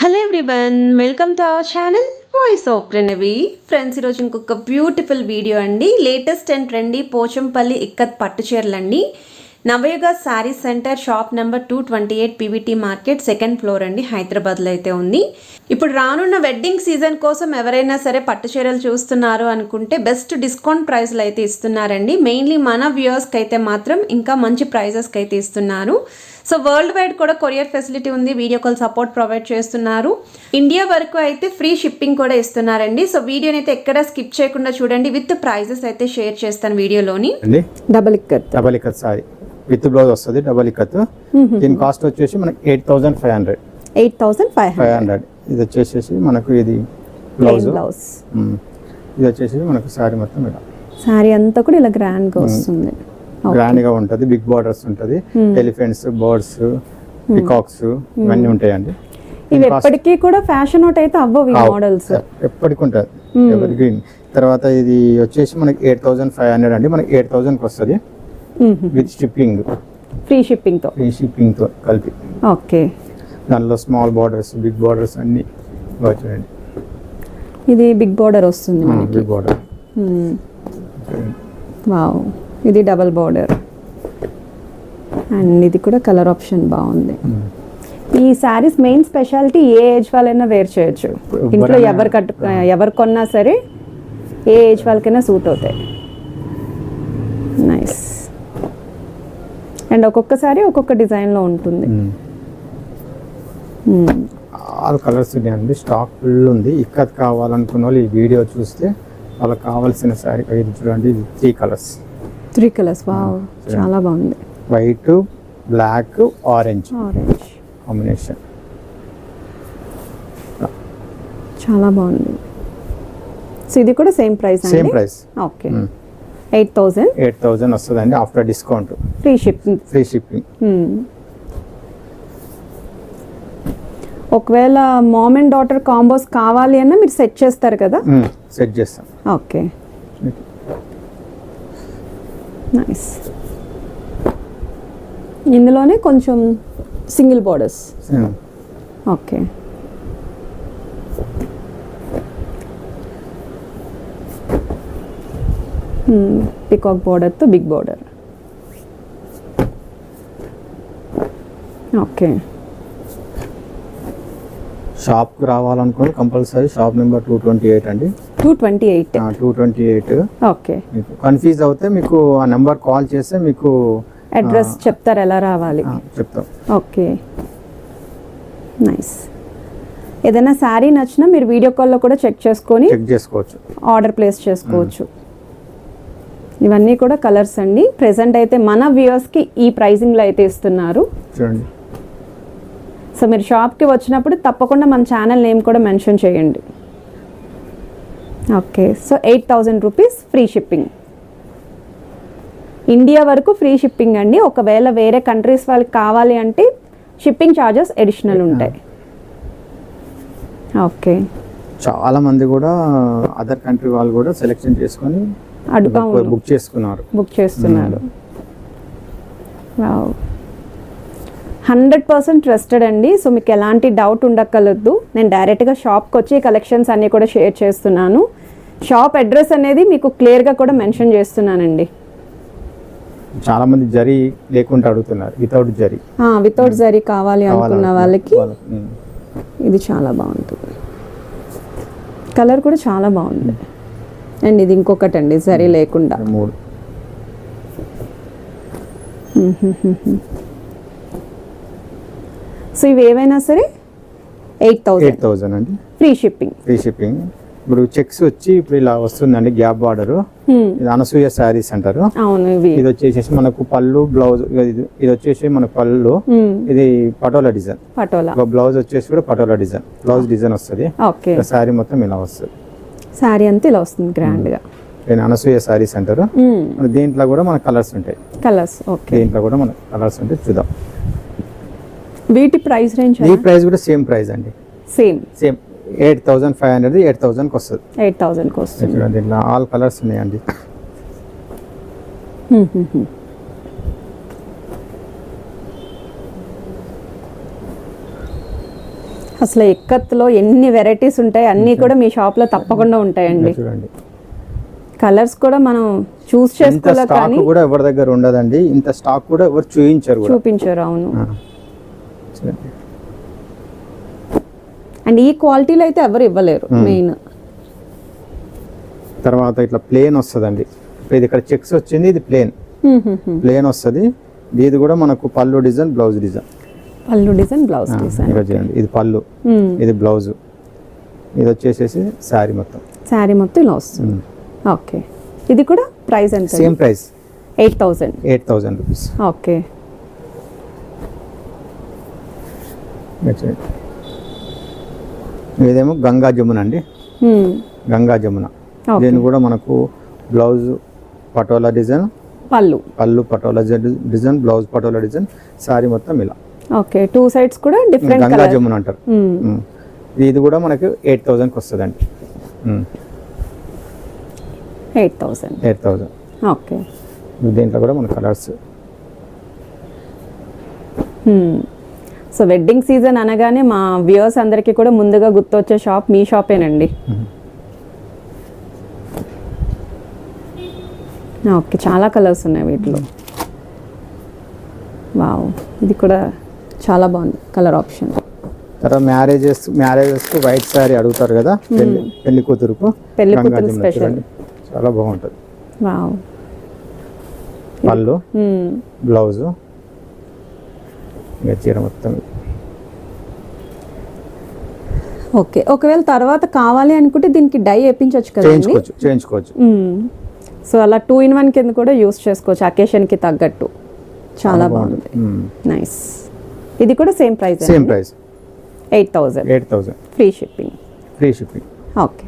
Hello everyone, welcome to our channel voice of Pranavi. Friends, ఈరోజు ఇంకొక beautiful video అండి. Latest and trendy Pochampally ikat పట్టు చీరలండి. Navayuga sari centre, shop number 228, PVT market, second floor అండి, హైదరాబాద్లో అయితే ఉంది. ఇప్పుడు రానున్న వెడ్డింగ్ సీజన్ కోసం ఎవరైనా సరే పట్టు చీరలు చూస్తున్నారు అనుకుంటే బెస్ట్ డిస్కౌంట్ ప్రైస్లు అయితే ఇస్తున్నారండి. మెయిన్లీ మన వ్యూవర్స్కి అయితే మాత్రం ఇంకా మంచి ప్రైజెస్కి అయితే ఇస్తున్నారు. సో వరల్డ్ వైడ్ కూడా కొరియర్ ఫెసిలిటీ ఉంది, వీడియో కాల్ సపోర్ట్ ప్రొవైడ్ చేస్తున్నారు. ఇండియా వరకు అయితే ఫ్రీ షిప్పింగ్ కూడా ఇస్తున్నారండి. సో వీడియోని అయితే ఎక్కడ స్కిప్ చేయకుండా చూడండి. విత్ ప్రైజెస్ అయితే షేర్ చేస్తాను వీడియోలోని. Double ikat sari with blouse వస్తుంది, డబల్ ఇక్కత్. దీని కాస్ట్ వచ్చేసి మనకి 8,500. ఇది వచ్చేసి మనకు ఇది బ్లౌజ్. ఇది వచ్చేసి మనకు సారీ మొత్తం ఇలా సారీ అంతా కూడా ఇలా గ్రాండ్ గా వస్తుంది, గ్రాండ్ గా ఉంటది. బిగ్ బార్డర్స్ ఉంటది, ఎలిఫెంట్స్, బర్డ్స్, పికాక్స్ ఇవన్నీ ఉంటాయండి. ఇవి ఎప్పటికీ కూడా ఫ్యాషన్ అవుట్ అయితే అవ్వవు ఈ మోడల్స్, ఎప్పటికి ఉంటుంది ఎవర్ గ్రీన్. తర్వాత ఇది వచ్చేసి మనకి 8,500 అండి. మనకి 8,000 కి వస్తుంది విత్ షిప్పింగ్, ఫ్రీ షిప్పింగ్ తో కలిపి. ఓకే, దానిలో స్మాల్ బార్డర్స్, బిగ్ బార్డర్స్ అన్ని చూడండి. ఇది బిగ్ బార్డర్ వస్తుంది మనకి, బిగ్ బార్డర్. వావ్, ఇది డబల్ బార్డర్ అండ్ ఇది కూడా కలర్ ఆప్షన్ బాగుంది. ఈ శారీస్ మెయిన్ స్పెషాలిటీ ఏ ఏజ్ వాళ్ళైనా వేర్ చేయొచ్చు. ఇంట్లో ఎవరు కొన్నా సరే ఏ ఏజ్ వాళ్ళకైనా సూట్ అవుతాయి. నైస్. అండ్ ఒక్కొక్కసారి ఒక్కొక్క డిజైన్లో ఉంటుంది. ఆల్ కలర్స్ ఉన్నాయండి, స్టాక్ ఫుల్ ఉంది. ఇక్కత్ కావాలనుకున్న వాళ్ళు ఈ వీడియో చూస్తే వాళ్ళకి కావాల్సిన శారీ ఇది చూడండి. ఇది 3 కలర్స్. వావ్, చాలా బాగుంది. వైట్, బ్లాక్, ఆరెంజ్ కాంబినేషన్, చాలా బాగుంది. సో ఇది కూడా సేమ్ ప్రైస్? ఓకే, 8,000 వస్తుందండి ఆఫ్టర్ డిస్కౌంట్. Free shipping. ఒకవేళ మామ్ అండ్ డాటర్ కాంబోస్ కావాలి అన్నా మీరు సెట్ చేస్తారు కదా? సెట్ చేస్తాం. Okay, nice. ఇందులోనే కొంచెం సింగిల్ బోర్డర్స్. ఓకే, పికాక్ బార్డర్తో బిగ్ బార్డర్. ఓకే, షాప్కి రావాలనుకోండి కంపల్సరీ షాప్ నెంబర్ 228 అండి. 228. ఓకే, కన్ఫ్యూజ్ అవుతే మీకు ఆ నెంబర్ కాల్ చేస్తే మీకు అడ్రస్ చెప్తారు ఎలా రావాలి, చెప్తాం. Okay, nice. ఏదైనా శారీ నచ్చినా మీరు వీడియో కాల్లో కూడా చెక్ చేసుకోవచ్చు, ఆర్డర్ ప్లేస్ చేసుకోవచ్చు. ఇవన్నీ కూడా కలర్స్ అండి. ప్రెసెంట్ అయితే మన వ్యూవర్స్కి ఈ ప్రైజింగ్లో అయితే ఇస్తున్నారు చూడండి. సో మీరు షాప్కి వచ్చినప్పుడు తప్పకుండా మన ఛానల్ నేమ్ కూడా మెన్షన్ చేయండి. Okay, so 8,000 rupees free shipping. India వరకు ఫ్రీ షిప్పింగ్ అండి. ఒకవేళ వేరే కంట్రీస్ వాళ్ళకి కావాలి అంటే షిప్పింగ్ ఛార్జెస్ అడిషనల్ ఉంటాయి. ఓకే, చాలా మంది కూడా అదర్ కంట్రీ వాళ్ళు కూడా సెలెక్షన్ చేసుకొని బుక్ చేస్తున్నారు. 100% ట్రస్టెడ్ అండి. సో మీకు ఎలాంటి డౌట్ ఉండక్కర్లేదు. నేను డైరెక్ట్గా షాప్కి వచ్చి కలెక్షన్స్ అన్నీ కూడా షేర్ చేస్తున్నాను. షాప్ అడ్రస్ అనేది మీకు క్లియర్గా కూడా మెన్షన్ చేస్తున్నానండి. చాలా మంది జరీ లేకుండా అడుగుతున్నారు, వితౌట్ జరీ కావాలి అనుకున్న వాళ్ళకి ఇది చాలా బాగుంటుంది. కలర్ కూడా చాలా బాగుంది. అండ్ ఇది ఇంకొకటి అండి, జరీ లేకుండా. సో ఇవి ఏవైనా సరే 8,000 అండి. Free shipping. ఇప్పుడు చెక్స్ వచ్చి ఇప్పుడు ఇలా వస్తుందండి, గ్యాప్ బార్డర్. ఇది అనసూయ శారీస్ అంటారు. అవును, ఇది వచ్చేసి మనకు పళ్ళు, బ్లౌజ్. ఇది వచ్చేసి మన పళ్ళు, ఇది పటోలా డిజైన్. బ్లౌజ్ వచ్చేసి కూడా పటోలా డిజైన్, బ్లౌజ్ డిజైన్ వస్తుంది. శారీ మొత్తం ఇలా వస్తుంది. శారీ అంతా ఇలా వస్తుంది గ్రాండ్ గా. అనసూయ శారీస్ అంటారు. దీంట్లో కూడా మన కలర్స్ ఉంటాయి. దీంట్లో కూడా మన కలర్స్ ఉంటాయి, చూద్దాం. వీటి ప్రైస్ రేంజ్? ఈ ప్రైస్ కూడా సేమ్ ప్రైస్ అండి, సేమ్ 8,500. 8,000 వస్తుంది. 8,000 వస్తుంది. చూడండి, ఇట్లా ఆల్ కలర్స్ ఉన్నాయండి. అసలు ఇక్కత్లో ఎన్ని వెరైటీస్ ఉంటాయి, అన్నీ కూడా మీ షాప్లో తప్పకుండా ఉంటాయండి. చూడండి కలర్స్ కూడా మనం చూస్ ఇంత చేసుకోవాలి స్టాక్ కానీ కూడా ఎవరి దగ్గర ఉండదండి, ఇంత స్టాక్ కూడా ఎవరు చూపించారు కూడా. చూపించారు. అవును. చూడండి. అండ్ ఈ క్వాలిటీలో అయితే ఎవరు ఇవ్వలేరు మెయిన్. తర్వాత ఇట్లా ప్లేన్ వస్తుందండి, ఇది ఇక్కడ చెక్స్ వచ్చింది, ఇది ప్లేన్ వస్తుంది. ఇది కూడా మనకు పళ్ళు డిజైన్, బ్లౌజ్ డిజైన్. పళ్ళు డిజైన్, బ్లౌజ్ డిజైన్. ఇక్కడ చూడండి, ఇది పళ్ళు, ఇది బ్లౌజ్, ఇది వచ్చేసేసి శారీ మొత్తం. శారీ మొత్తం ఇలా వస్తుంది. ఓకే. ఇది కూడా ప్రైస్ ఎంత? Same price 8,000. 8,000 రూపీస్. ఓకే. ఇదేమో గంగా జమున అండి, గంగా జమున. దీన్ని కూడా మనకు బ్లౌజ్ పటోలా డిజైన్, పళ్ళు patola design, blouse patola design, sari మొత్తం ఇలా. ఓకే. 2 సైడ్స్ కూడా డిఫరెంట్ గంగా జమున అంటారు. ఇది కూడా మనకు 8,000కి వస్తుందండి. 8,000. ఓకే. దీంట్లో కూడా మన కలర్స్. సో వెడ్డింగ్ సీజన్ అనగానే మా వ్యూవర్స్ అందరికీ కూడా ముందుగా గుర్తొచ్చే షాప్ మీ షాపేనండి. ఓకే. చాలా కలర్స్ ఉన్నాయి వీటిలో. వావ్, ఇది కూడా చాలా బాగుంది కలర్ ఆప్షన్. తర్వాత మ్యారేజెస్కు వైట్ శారీ అడుగుతారు కదా, పెళ్లి కూతురుకు. పెళ్లి కూతురు స్పెషల్. చాలా బాగుంటుంది. వావ్. పళ్ళు, బ్లౌజ్, చీర మొత్తం. ఓకే. ఒకవేళ తర్వాత కావాలి అనుకుంటే దీనికి డై వేయించవచ్చు కదా? చేయించుకోవచ్చు. సో అలా 2 in 1 కింద కూడా యూస్ చేసుకోవచ్చు అకేషన్కి తగ్గట్టు. చాలా బాగుంది. నైస్. ఇది కూడా same price. 8,000. 8,000 free shipping. Okay.